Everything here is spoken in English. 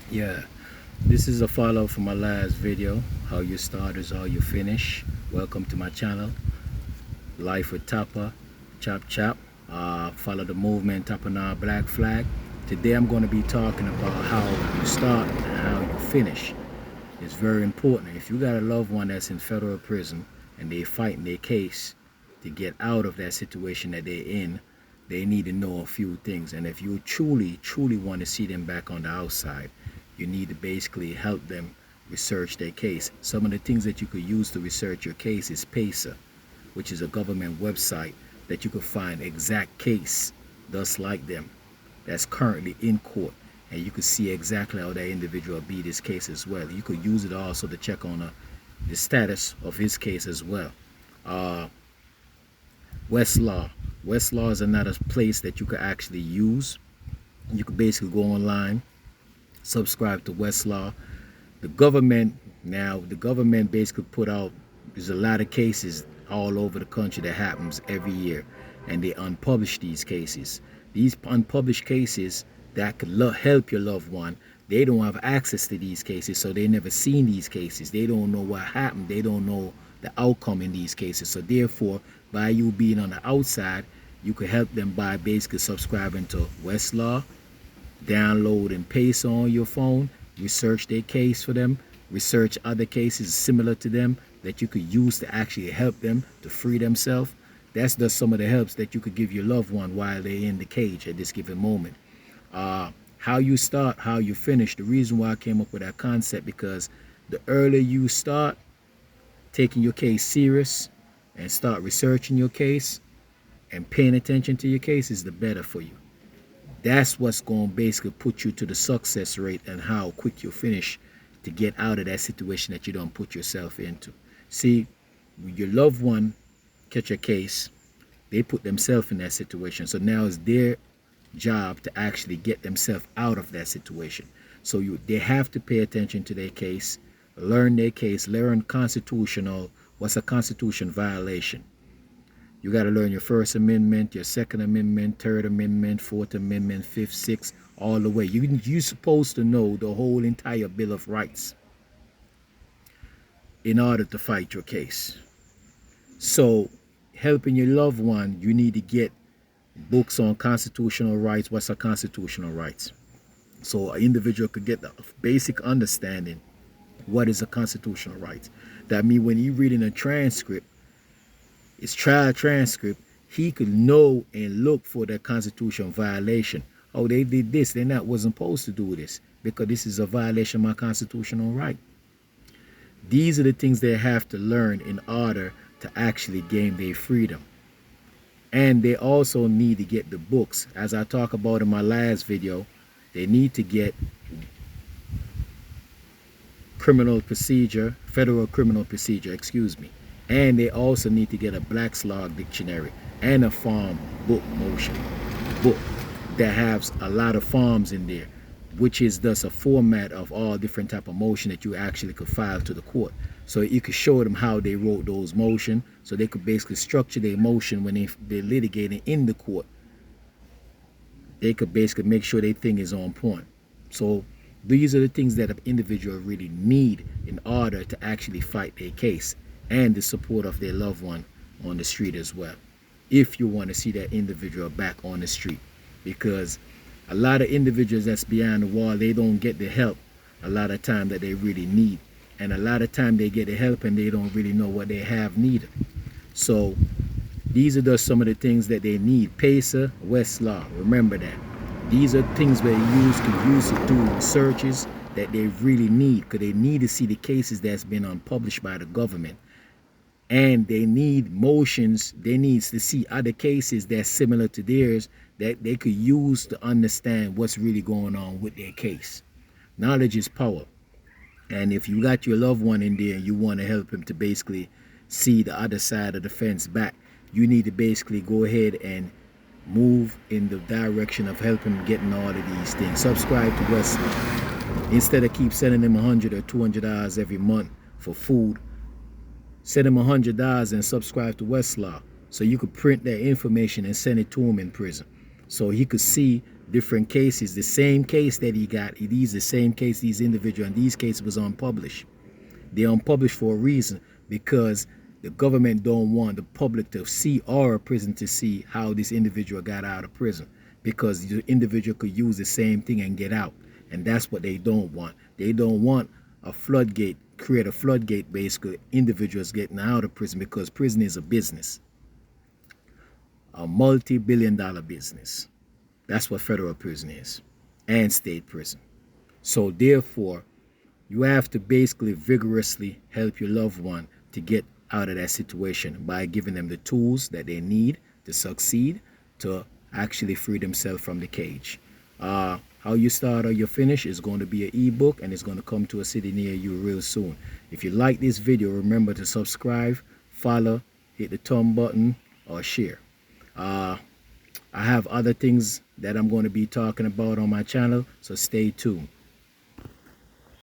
Yeah, this is a follow from my last video. How you start is how you finish. Welcome to my channel, Life with Tapa, Chop Chop. Follow the movement, Tapana Black Flag. Today I'm going to be talking about how you start and how you finish. It's very important. If you got a loved one that's in federal prison and they fighting their case to get out of that situation that they're in, they need to know a few things. And if you truly want to see them back on the outside, you need to basically help them research their case. Some of the things that you could use to research your case is PACER, which is a government website that you could find exact case just like them that's currently in court, and you could see exactly how that individual beat his case as well. You could use it also to check on the status of his case as well. uh, Westlaw. Westlaw is another place that you could actually use. You could basically go online, subscribe to Westlaw. The government basically put out, there's a lot of cases all over the country that happens every year, and they unpublish these cases. These unpublished cases that could help your loved one, they don't have access to these cases, so they never seen these cases. They don't know what happened. They don't know the outcome in these cases. So therefore, by you being on the outside, you could help them by basically subscribing to Westlaw, download and paste on your phone, research their case for them, research other cases similar to them that you could use to actually help them to free themselves. That's just some of the helps that you could give your loved one while they're in the cage at this given moment. How you start, how you finish. The reason why I came up with that concept, because the earlier you start taking your case serious and start researching your case and paying attention to your case, is the better for you. That's what's going to basically put you to the success rate and how quick you finish to get out of that situation that you don't put yourself into. See, your loved one catch a case, they put themselves in that situation. So now it's their job to actually get themselves out of that situation. So they have to pay attention to their case, learn their case, learn constitutional, what's a constitution violation. You got to learn your First Amendment, your Second Amendment, Third Amendment, Fourth Amendment, Fifth, Sixth, all the way. You're supposed to know the whole entire Bill of Rights in order to fight your case. So, helping your loved one, you need to get books on constitutional rights. What's a constitutional rights? So, an individual could get the basic understanding what is a constitutional right. That means when you're reading a transcript, it's trial transcript, he could know and look for the constitutional violation. Oh, they did this, they not wasn't supposed to do this because this is a violation of my constitutional right. These are the things they have to learn in order to actually gain their freedom. And they also need to get the books. As I talked about in my last video, they need to get criminal procedure, federal criminal procedure, excuse me. And they also need to get a Black's Law dictionary and a farm book motion book that has a lot of farms in there, which is thus a format of all different type of motion that you actually could file to the court. So you could show them how they wrote those motion, so they could basically structure their motion when they're litigating in the court. They could basically make sure their thing is on point. So these are the things that an individual really need in order to actually fight their case, and the support of their loved one on the street as well, if you want to see that individual back on the street. Because a lot of individuals that's behind the wall, they don't get the help a lot of time that they really need, and a lot of time they get the help and they don't really know what they have needed. So these are just some of the things that they need. PACER, Westlaw, remember that. These are things where you can use to do researches that they really need, because they need to see the cases that's been unpublished by the government, and they need motions. They need to see other cases that's similar to theirs that they could use to understand what's really going on with their case. Knowledge is power. And if you got your loved one in there and you want to help him to basically see the other side of the fence back, you need to basically go ahead and move in the direction of helping getting all of these things. Subscribe to Westlaw. Instead of keep sending them $100 or $200 every month for food, send him $100 and subscribe to Westlaw, so you could print that information and send it to him in prison, so he could see different cases. The same case that he got, these the same case, these individuals, and these cases was unpublished. They're unpublished for a reason, because the government don't want the public to see, or a prison to see, how this individual got out of prison, because the individual could use the same thing and get out. And that's what they don't want. They don't want a floodgate, create a floodgate, basically, individuals getting out of prison, because prison is a business, a multi-billion-dollar business. That's what federal prison is, and state prison. So therefore, you have to basically vigorously help your loved one to get out of that situation by giving them the tools that they need to succeed, to actually free themselves from the cage. How you start or you finish is going to be an ebook, and it's going to come to a city near you real soon. If you like this video, remember to subscribe, follow, hit the thumb button, or share. I have other things that I'm going to be talking about on my channel, so stay tuned.